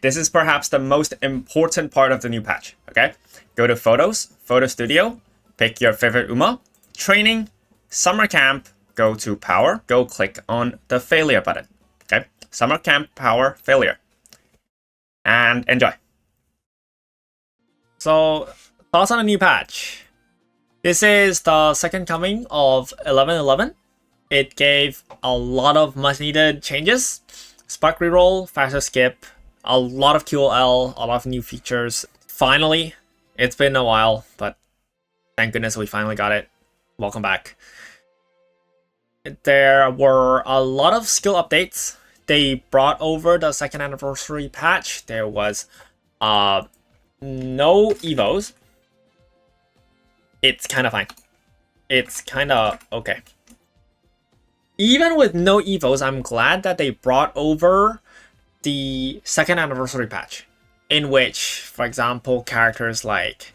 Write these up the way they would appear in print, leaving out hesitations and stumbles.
this is perhaps the most important part of the new patch, okay? Go to Photos, Photo Studio, pick your favorite Uma, Training, Summer Camp, go to Power, go click on the Failure button, okay? Summer Camp, Power, Failure. And enjoy. So, thoughts on the new patch. This is the second coming of 11.11. It gave a lot of much needed changes. Spark reroll, faster skip, a lot of QOL, a lot of new features. Finally, it's been a while, but thank goodness we finally got it. Welcome back. There were a lot of skill updates. They brought over the second anniversary patch. There was no evos. It's kind of fine. It's kind of okay. Even with no evos, I'm glad that they brought over the second anniversary patch, in which, for example, characters like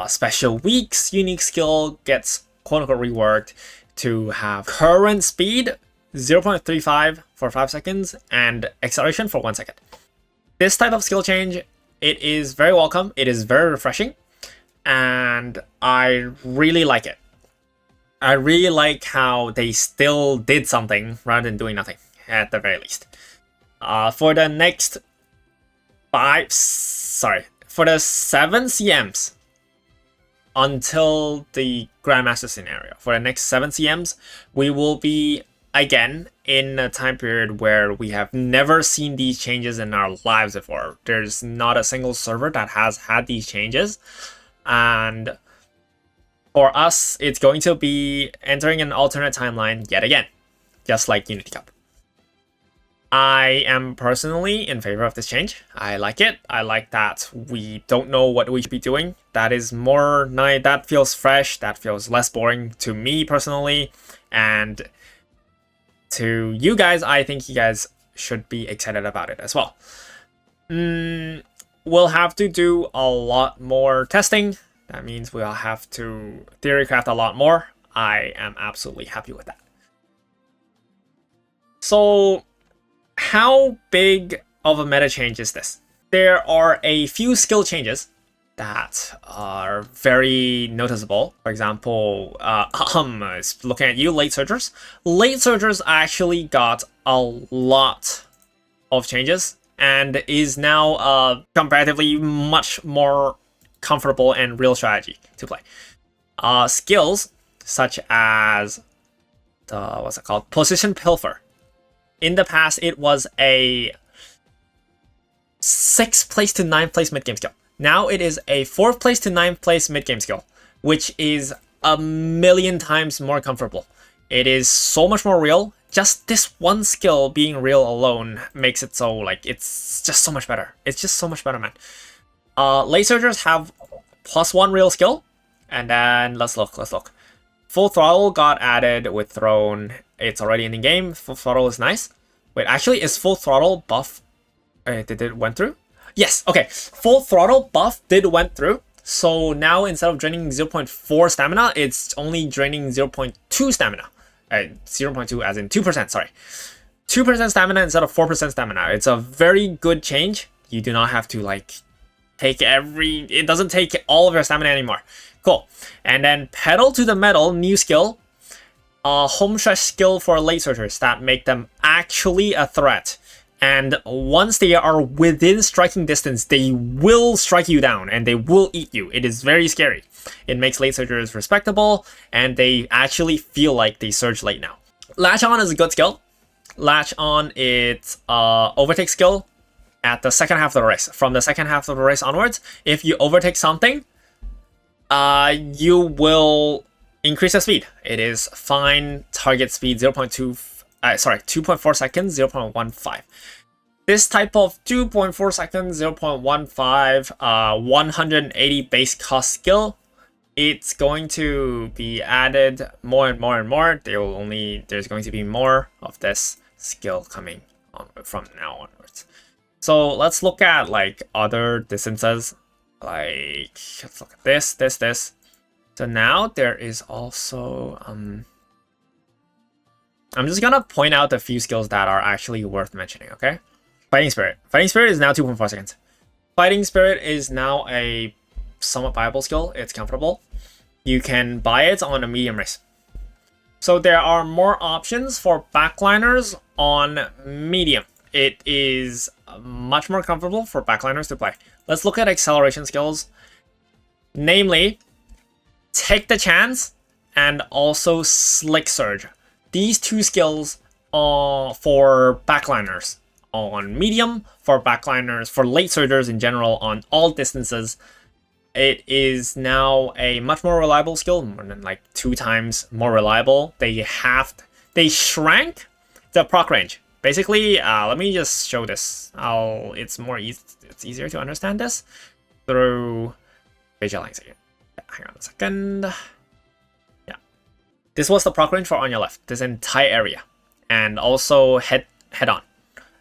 special weeks unique skill gets quote-unquote reworked to have current speed 0.35 for 5 seconds and acceleration for 1 second. This type of skill change, it is very welcome. It is very refreshing, and I really like it. I really like how they still did something rather than doing nothing, at the very least. For the next for the 7 CMs until the Grandmaster scenario, for the next 7 CMs, we will be again in a time period where we have never seen these changes in our lives before. There's not a single server that has had these changes, and for us, it's going to be entering an alternate timeline yet again, just like Unity Cup. I am personally in favor of this change. I like it. I like that we don't know what we should be doing. That is more nice. That feels fresh. That feels less boring to me personally. And to you guys, I think you guys should be excited about it as well. We'll have to do a lot more testing. That means we'll have to theorycraft a lot more. I am absolutely happy with that. So, how big of a meta change is this? There are a few skill changes that are very noticeable. For example, looking at you, Late Surgers. Late Surgers actually got a lot of changes and is now comparatively much more comfortable and real strategy to play. Skills such as what's it called? Position Pilfer. In the past, it was a 6th place to 9th place mid-game skill. Now it is a 4th place to 9th place mid-game skill, which is a million times more comfortable. It is so much more real. Just this one skill being real alone makes it so, like, it's just so much better. It's just so much better, man. Late Surgers have +1 real skill, and then let's look. Full Throttle got added with Throne. It's already in the game. Full Throttle is nice. Wait, actually, is Full Throttle buff? Did it went through? Yes. Okay, Full Throttle buff went through. So now instead of draining 0.4 stamina, it's only draining 0.2 stamina. 0.2 as in 2%. Sorry, 2% stamina instead of 4% stamina. It's a very good change. You do not have to it doesn't take all of your stamina anymore. Cool. And then Pedal to the Metal, new skill. Home stretch skill for Late Surgers that make them actually a threat. And once they are within striking distance, they will strike you down and they will eat you. It is very scary. It makes Late Surgers respectable, and they actually feel like they surge late now. Latch On is a good skill. Latch On, it's overtake skill at the second half of the race. From the second half of the race onwards, if you overtake something, you will increase the speed. It is fine target speed 2.4 seconds, 0.15. This type of 2.4 seconds, 0.15, 180 base cost skill, it's going to be added more and more and more. There's going to be more of this skill coming on from now onwards. So let's look at like other distances. Like, let's look at this. So now there is also I'm just gonna point out a few skills that are actually worth mentioning, okay? Fighting Spirit. Fighting Spirit is now 2.4 seconds. Fighting Spirit is now a somewhat viable skill. It's comfortable. You can buy it on a medium race. So there are more options for backliners on medium. It is much more comfortable for backliners to play. Let's look at acceleration skills. Namely, Take the Chance and also Slick Surge. These two skills are for backliners on medium, for backliners, for late surgers in general on all distances. It is now a much more reliable skill, more than like 2 times more reliable. They shrank the proc range. Basically, let me just show this. It's easier to understand this through visualizing it. Hang on a second. Yeah, this was the proc range for on your left, this entire area, and also head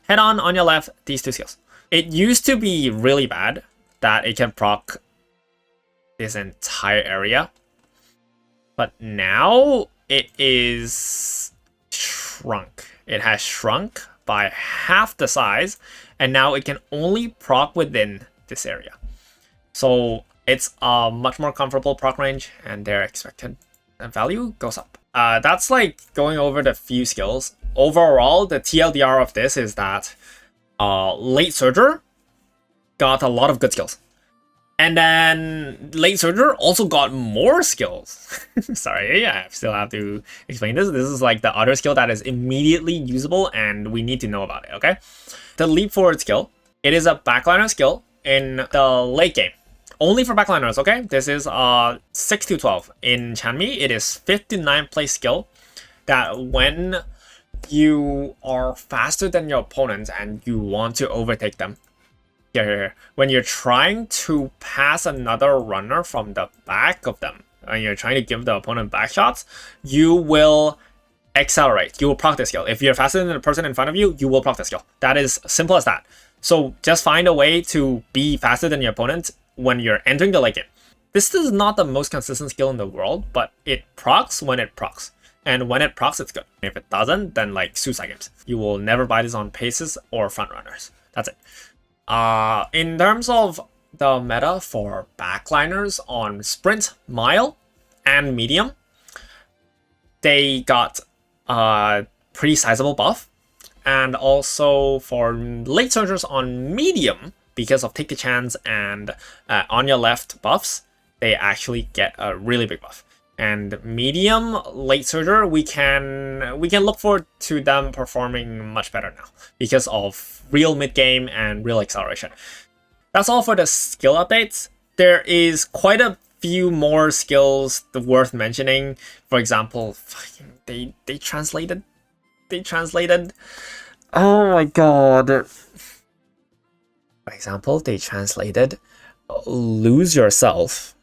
on your left. These two skills. It used to be really bad that it can proc this entire area, but now it is shrunk. It has shrunk by half the size, and now it can only proc within this area. So it's a much more comfortable proc range, and their expected value goes up. That's like going over the few skills. Overall, the TLDR of this is that Late Surger got a lot of good skills. And then Late Surger also got more skills. Sorry, I still have to explain this. This is like the other skill that is immediately usable and we need to know about it, okay? The Leap Forward skill, it is a backliner skill in the late game. Only for backliners, okay? This is 6 to 12. In Chanmi, it is 5th to 9th place skill that when you are faster than your opponents and you want to overtake them, here. When you're trying to pass another runner from the back of them, and you're trying to give the opponent back shots, you will accelerate. You will proc the skill. If you're faster than the person in front of you, you will proc the skill. That is simple as that. So just find a way to be faster than your opponent when you're entering the late game. This is not the most consistent skill in the world, but it procs when it procs. And when it procs, it's good. If it doesn't, then like suicide games. You will never buy this on paces or front runners. That's it. In terms of the meta for backliners on sprint, mile, and medium, they got a pretty sizable buff. And also for late surgers on medium, because of Take the Chance and on your left buffs, they actually get a really big buff. And medium late surger, we can look forward to them performing much better now because of real mid game and real acceleration. That's all for the skill updates. There is quite a few more skills worth mentioning. For example, they translated. Oh my god. For example, they translated Lose Yourself.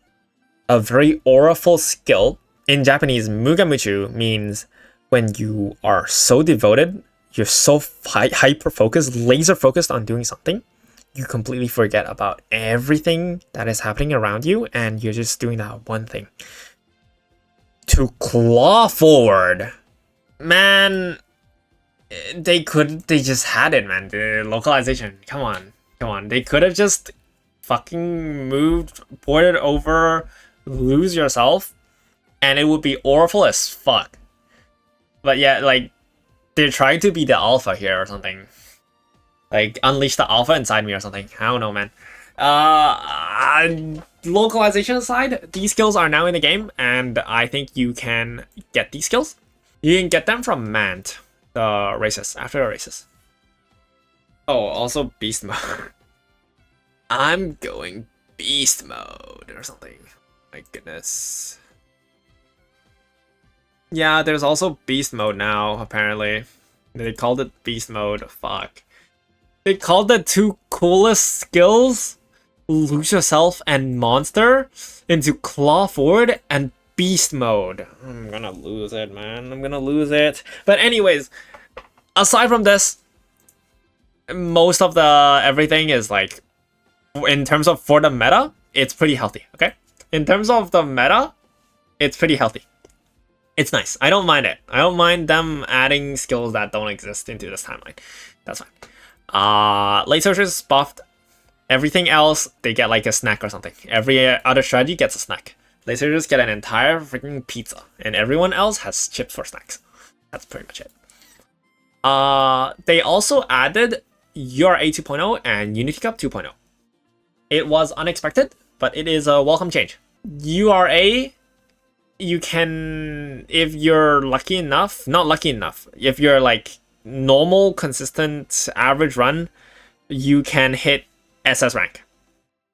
A very auraful skill. In Japanese, Mugamuchu means when you are so devoted, you're so hyper-focused, laser-focused on doing something, you completely forget about everything that is happening around you, and you're just doing that one thing. To claw forward. Man, they just had it, man. The localization, come on. They could have just fucking ported over Lose Yourself, and it would be awful as fuck. But yeah, like, they're trying to be the alpha here or something. Like, unleash the alpha inside me or something. I don't know, man. Localization aside, these skills are now in the game, and I think you can get these skills. You can get them from Mant, the races, after the races. Oh, also Beast Mode. I'm going Beast Mode or something. My goodness. Yeah, there's also Beast Mode now, apparently. They called it Beast Mode. Fuck. They called the 2 coolest skills, Lose Yourself and Monster, into Claw Forward and Beast Mode. I'm gonna lose it, man. I'm gonna lose it. But anyways, aside from this, most of the everything is like, in terms of for the meta, it's pretty healthy, okay? In terms of the meta, it's pretty healthy. It's nice. I don't mind it. I don't mind them adding skills that don't exist into this timeline. That's fine. Late Searchers buffed everything else, they get like a snack or something. Every other strategy gets a snack. Late Searchers get an entire freaking pizza, and everyone else has chips for snacks. That's pretty much it. They also added URA 2.0 and Unity Cup 2.0. It was unexpected, but it is a welcome change. URA, you can, if you're lucky enough, not lucky enough, if you're like normal, consistent, average run, you can hit SS rank.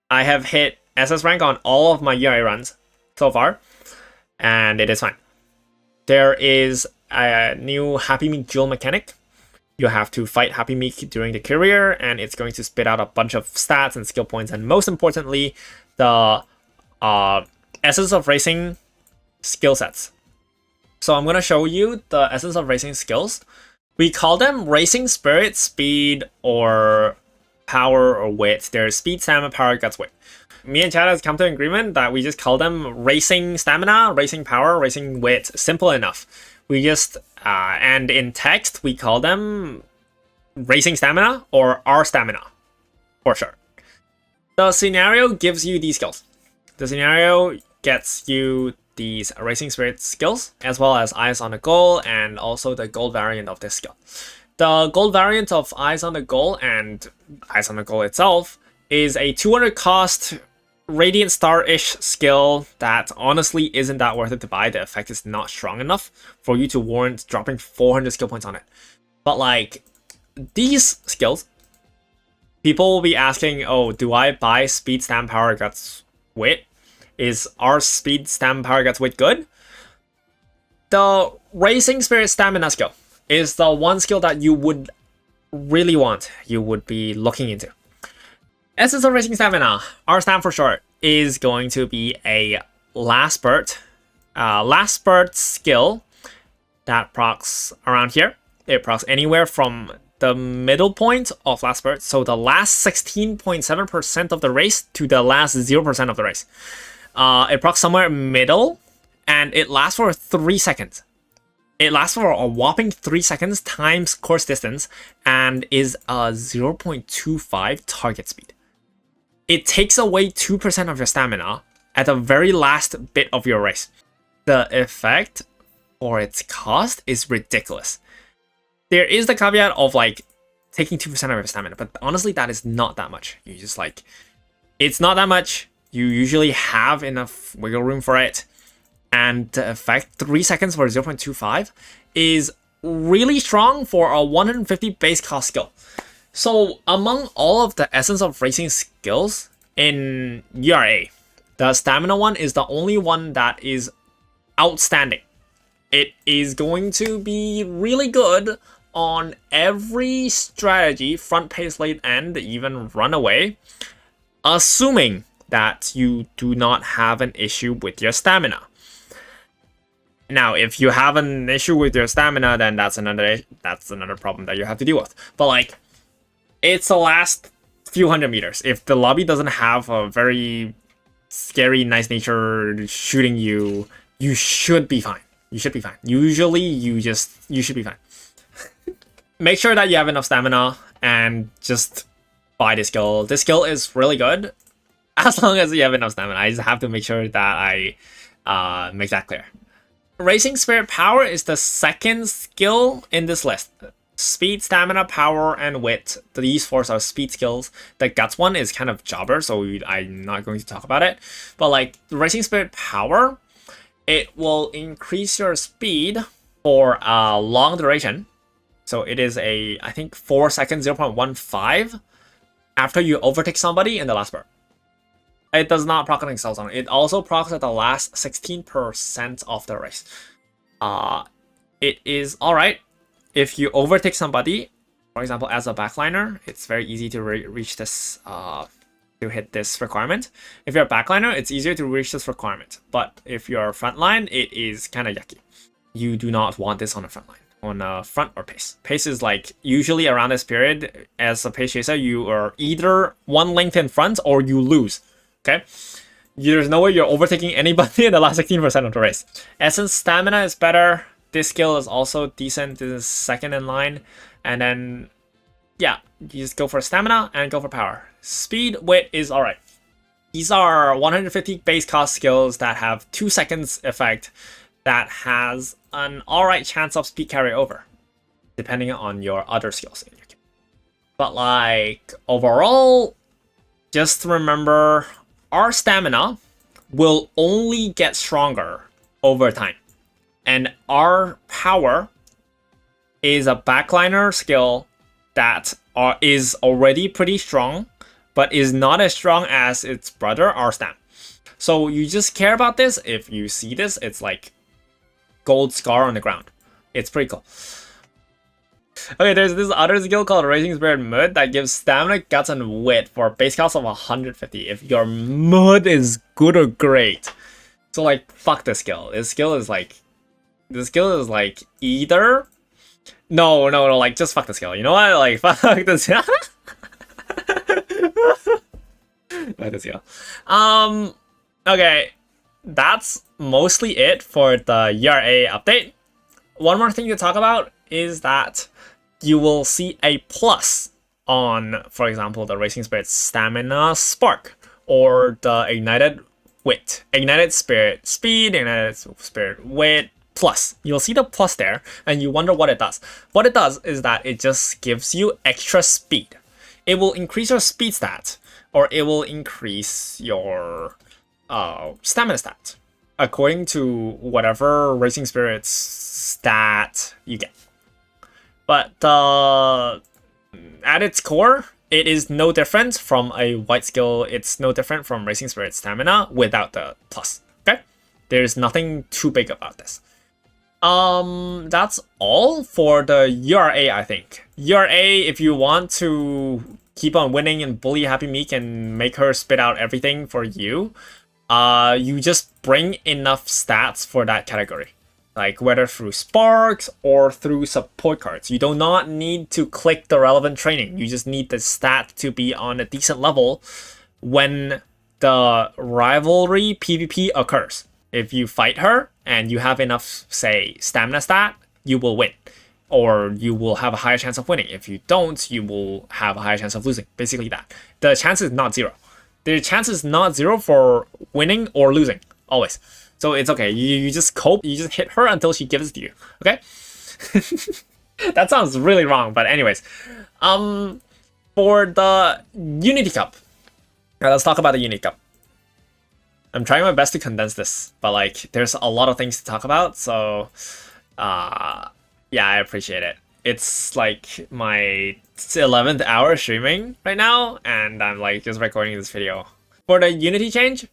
I have hit SS rank on all of my URA runs so far, and it is fine. There is a new Happy Meek Jewel mechanic. You have to fight Happy Meek during the career, and it's going to spit out a bunch of stats and skill points, and most importantly, the Essence of Racing skill sets. So I'm going to show you the Essence of Racing skills. We call them Racing Spirit, Speed, or Power, or Wit. There's Speed, Stamina, Power, Guts, Wit. Me and Chad has come to an agreement that we just call them Racing Stamina, Racing Power, Racing Wit. Simple enough. We just, and in text, we call them Racing Stamina or R Stamina, for sure. The scenario gives you these skills. The scenario gets you these Racing Spirit skills, as well as Eyes on the Goal, and also the gold variant of this skill. The gold variant of Eyes on the Goal and Eyes on the Goal itself is a 200 cost Radiant Star-ish skill that honestly isn't that worth it to buy. The effect is not strong enough for you to warrant dropping 400 skill points on it. But like, these skills, people will be asking, oh, do I buy Speed, Stam, Power, Guts, Wit? Is our Speed, Stam, Power, Guts, Wit good? The Racing Spirit Stamina skill is the one skill that you would really want, you would be looking into. Essence of Racing Stamina, R-Stam for short, is going to be a last spurt skill that procs around here. It procs anywhere from the middle point of last spurt, so the last 16.7% of the race to the last 0% of the race. It procs somewhere middle, and it lasts for 3 seconds. It lasts for a whopping 3 seconds times course distance, and is a 0.25 target speed. It takes away 2% of your stamina at the very last bit of your race. The effect for its cost is ridiculous. There is the caveat of like taking 2% of your stamina, but honestly that is not that much. You just like, it's not that much. You usually have enough wiggle room for it. And the effect, 3 seconds for 0.25, is really strong for a 150 base cost skill. So among all of the Essence of Racing skills in URA, the Stamina one is the only one that is outstanding. It is going to be really good on every strategy, front pace, late end, even runaway, assuming that you do not have an issue with your stamina. Now, if you have an issue with your stamina, then that's another problem that you have to deal with. But like, it's the last few hundred meters. If the lobby doesn't have a very scary, nice nature shooting you, you should be fine. You should be fine. Usually, you should be fine. Make sure that you have enough stamina and just buy this skill. This skill is really good as long as you have enough stamina. I just have to make sure that I make that clear. Racing Spirit Power is the second skill in this list. Speed, Stamina, Power, and Wit. These four are speed skills. The Guts one is kind of jobber, so I'm not going to talk about it. But like, the Racing Spirit Power, it will increase your speed for a long duration. So it is a, I think, 4 seconds, 0.15 after you overtake somebody in the last spurt. It does not proc on Excel Zone. It also procs at the last 16% of the race. It is alright. If you overtake somebody, for example, as a backliner, it's very easy to reach this, to hit this requirement. If you're a backliner, it's easier to reach this requirement. But if you're frontline, it is kind of yucky. You do not want this on a frontline. On front or pace. Pace is like, usually around this period, as a pace chaser, you are either one length in front or you lose. Okay? There's no way you're overtaking anybody in the last 16% of the race. Essence Stamina is better. This skill is also decent. This is second in line. And then, yeah, you just go for stamina and go for power. Speed, wit is alright. These are 150 base cost skills that have 2 seconds effect that has an alright chance of speed carryover, depending on your other skills in your kit. But like, overall, just remember, our stamina will only get stronger over time. And our power is a backliner skill that is already pretty strong, but is not as strong as its brother, our stam. So you just care about this. If you see this, it's like gold scar on the ground. It's pretty cool. Okay, there's this other skill called Racing Spirit Mood that gives stamina, guts, and wit for a base cost of 150 if your mood is good or great. So like, fuck this skill. This skill is like either... No, like, just fuck the skill. You know what? Like, fuck this skill. Fuck this skill. Okay, that's mostly it for the ERA update. One more thing to talk about is that you will see a plus on, for example, the Racing Spirit Stamina Spark, or the Ignited Wit. Ignited Spirit Speed, Ignited Spirit Wit, plus. You'll see the plus there, and you wonder what it does. What it does is that it just gives you extra speed. It will increase your speed stat, or it will increase your stamina stat, according to whatever Racing Spirit's stat you get. But at its core, it is no different from a white skill. It's no different from Racing Spirit Stamina without the plus. Okay? There's nothing too big about this. That's all for the URA, I think. URA, if you want to keep on winning and bully Happy Meek and make her spit out everything for you, you just bring enough stats for that category. Like whether through sparks or through support cards. You do not need to click the relevant training. You just need the stat to be on a decent level when the rivalry PvP occurs. If you fight her and you have enough, say, stamina stat, you will win. Or you will have a higher chance of winning. If you don't, you will have a higher chance of losing. Basically that. The chance is not zero. The chance is not zero for winning or losing. Always. So it's okay. You just cope. You just hit her until she gives it to you. Okay? That sounds really wrong. But anyways. For the Unity Cup. Now let's talk about the Unity Cup. I'm trying my best to condense this, but like, there's a lot of things to talk about, so yeah, I appreciate it. It's like my 11th hour streaming right now, and I'm like just recording this video. For the Unity change,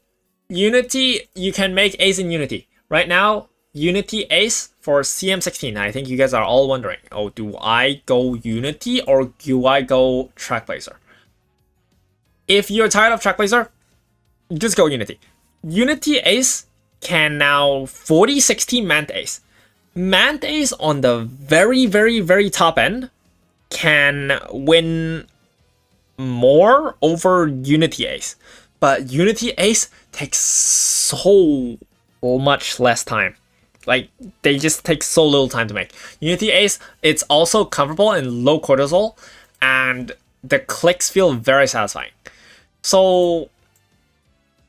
Unity, you can make Ace in Unity. Right now, Unity Ace for CM16. I think you guys are all wondering, oh, do I go Unity or do I go Trackblazer? If you're tired of Trackblazer, just go Unity. Unity Ace can now 40-60 Mant Ace. Mant Ace on the very, very, very top end can win more over Unity Ace. But Unity Ace takes so much less time. Like, they just take so little time to make. Unity Ace, it's also comfortable and low cortisol, and the clicks feel very satisfying. So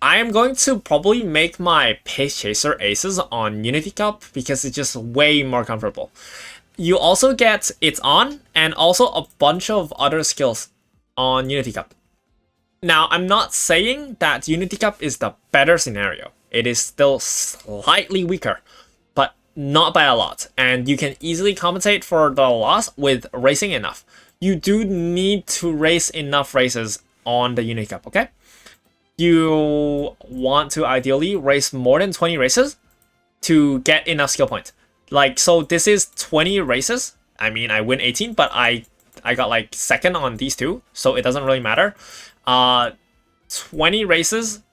I am going to probably make my Pace Chaser Aces on Unity Cup because it's just way more comfortable. You also get It's On and also a bunch of other skills on Unity Cup. Now, I'm not saying that Unity Cup is the better scenario. It is still slightly weaker, but not by a lot. And you can easily compensate for the loss with racing enough. You do need to race enough races on the Unity Cup, okay? You want to ideally race more than 20 races to get enough skill points. Like, so this is 20 races. I mean, I win 18, but I got like second on these two, so it doesn't really matter. 20 races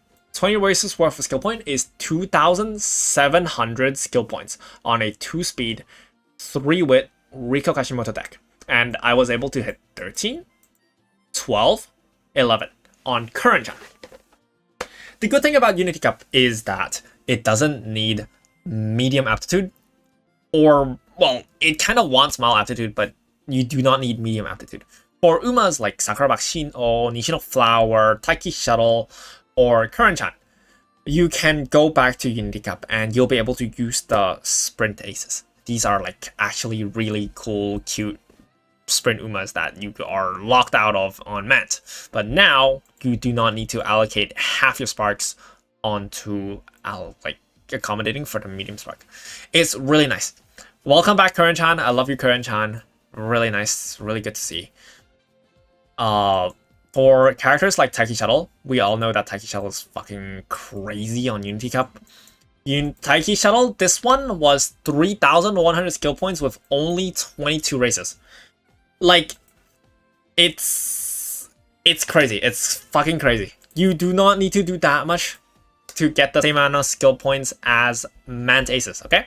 worth of skill point is 2,700 skill points on a 2-speed, 3-wit Riko Kashimoto deck. And I was able to hit 13, 12, 11 on current gen. The good thing about Unity Cup is that it doesn't need medium aptitude, or, well, it kind of wants mild aptitude, but you do not need medium aptitude. For Umas like Sakura Bakshin or Nishino Flower, Taiki Shuttle, or Current-chan, you can go back to Unity Cup and you'll be able to use the Sprint Aces. These are like actually really cool, cute Sprint Umas that you are locked out of on Mant. But now you do not need to allocate half your sparks onto like accommodating for the medium spark. It's really nice. Welcome back, Current-chan. I love you, Current-chan. Really nice, really good to see. For characters like Taiki Shuttle, we all know that Taiki Shuttle is fucking crazy on Unity Cup. Taiki Shuttle, this one was 3,100 skill points with only 22 races. Like, it's crazy. It's fucking crazy. You do not need to do that much to get the same amount of skill points as Mant Aces, okay?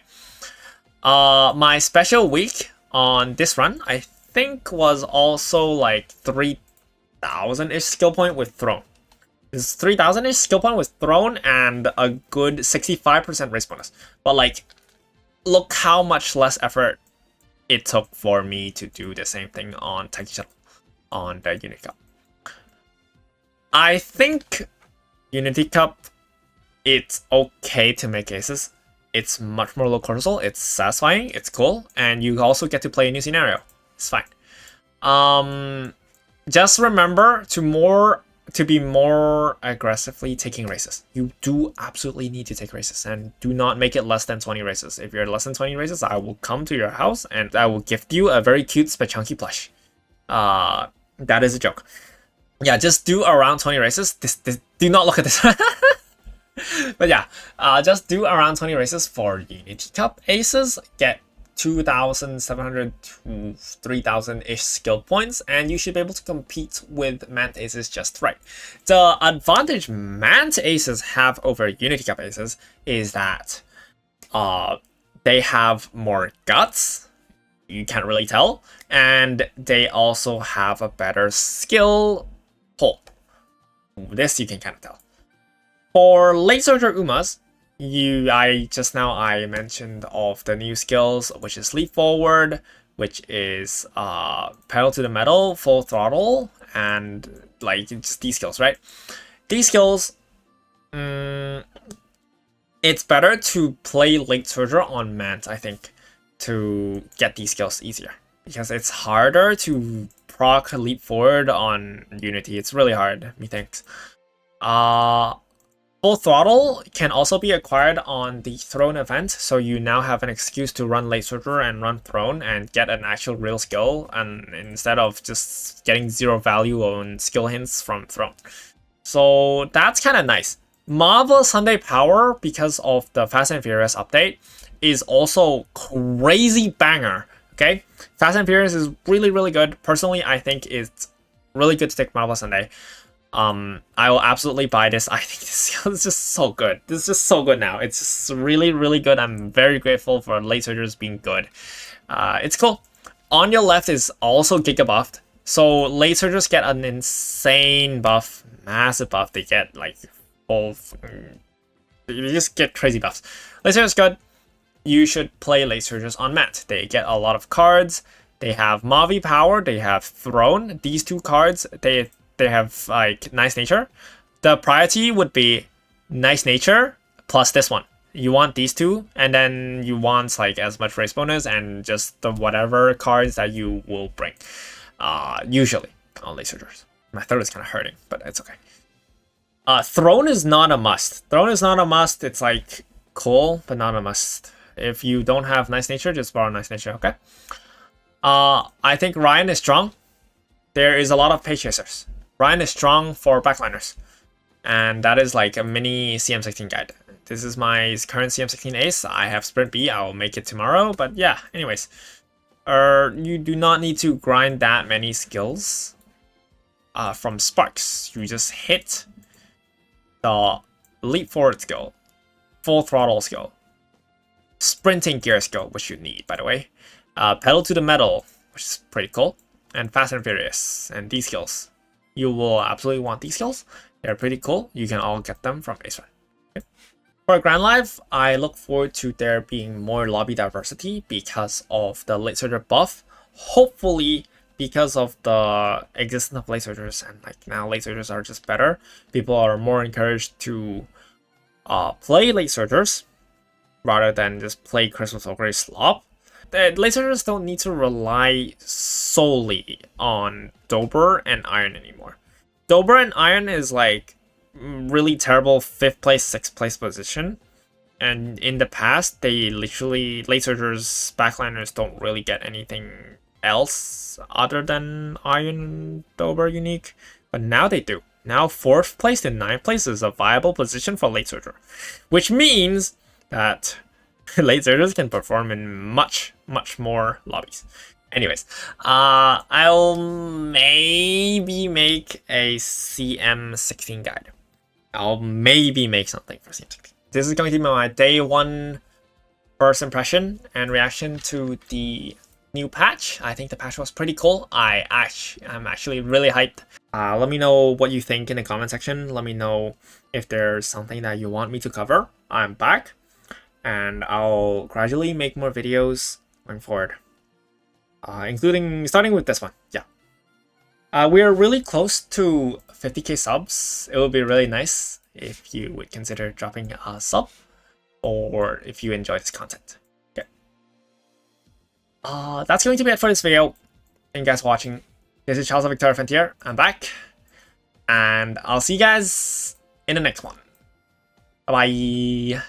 My special week on this run, I think, was also like 3,000-ish skill point with Throne. It's 3,000-ish skill point with Throne and a good 65% race bonus. But like, look how much less effort it took for me to do the same thing on Taiki Shuttle on the Unity Cup. I think Unity Cup, it's okay to make aces. It's much more low cortisol, it's satisfying, it's cool, and you also get to play a new scenario. It's fine. Just remember to be more aggressively taking races. You do absolutely need to take races, and do not make it less than 20 races. If you're less than 20 races, I will come to your house and I will gift you a very cute Spechunky plush. That is a joke. Yeah, just do around 20 races. Do not look at this. But yeah, just do around 20 races for Unity Cup aces. Get 2,700 to 3,000-ish skill points, and you should be able to compete with Mant Aces just right. The advantage Mant Aces have over Unity Cup Aces is that they have more guts. You can't really tell, and they also have a better skill pool. This you can kind of tell. For late soldier Umas, I mentioned of the new skills, which is leap forward, which is pedal to the metal, full throttle, and like just these skills, right? These skills, it's better to play late soldier on Mant, I think, to get these skills easier, because it's harder to proc leap forward on Unity. It's really hard, methinks. Full throttle can also be acquired on the Throne event, so you now have an excuse to run late soldier and run Throne and get an actual real skill, and instead of just getting 0 value on skill hints from Throne. So that's kind of nice. Marvel Sunday Power, because of the Fast and Furious update, is also crazy banger. Okay, Fast and Furious is really, really good. Personally, I think it's really good to take Marvel Sunday. I will absolutely buy this. I think this is just so good. This is just so good now. It's just really, really good. I'm very grateful for late soldiers being good. It's cool. On your left is also Giga buffed. So late soldiers get an insane buff, massive buff. They get like both. You just get crazy buffs. Late soldiers good. You should play late soldiers on Mant. They get a lot of cards. They have Mavi power. They have Throne. These two cards, they have like nice nature. The priority would be nice nature plus this one. You want these two, and then you want like as much race bonus and just the whatever cards that you will bring. Usually on late soldiers. My throat is kind of hurting, but it's okay. Throne is not a must. Throne is not a must. It's like cool, but not a must. If you don't have nice nature, just borrow nice nature, okay? I think Ryan is strong. There is a lot of page chasers. Ryan is strong for backliners, and that is like a mini CM16 guide. This is my current CM16 ace. I have Sprint B. I will make it tomorrow, but yeah, anyways. You do not need to grind that many skills from Sparks. You just hit the leap forward skill, full throttle skill, sprinting gear skill, which you need, by the way, pedal to the metal, which is pretty cool, and Fast and Furious, and these skills. You will absolutely want these skills. They're pretty cool. You can all get them from Ace Run. Okay. For Grand Live, I look forward to there being more lobby diversity because of the late soldier buff. Hopefully, because of the existence of late surgers, and like now late surgers are just better, people are more encouraged to play late surgers rather than just play Christmas Ogre slop. The late surgers don't need to rely solely on Dober and Iron anymore. Dober and Iron is like really terrible 5th place, 6th place position. And in the past, they literally, late surgers, backliners don't really get anything else other than Iron Dober unique. But now they do. Now 4th place to 9th place is a viable position for late surger. Which means that late surgers can perform in much more lobbies. Anyways, I'll maybe make a CM16 guide. I'll maybe make something for CM16. This is going to be my day 1 first impression and reaction to the new patch. I think the patch was pretty cool. I'm actually really hyped. Let me know what you think in the comment section. Let me know if there's something that you want me to cover. I'm back, and I'll gradually make more videos going forward, including starting with this one. Yeah. We're really close to 50k subs. It would be really nice if you would consider dropping a sub, or if you enjoy this content. Okay. That's going to be it for this video. Thank you guys for watching. This is Charles Victor Frontier. I'm back, and I'll see you guys in the next one. Bye bye.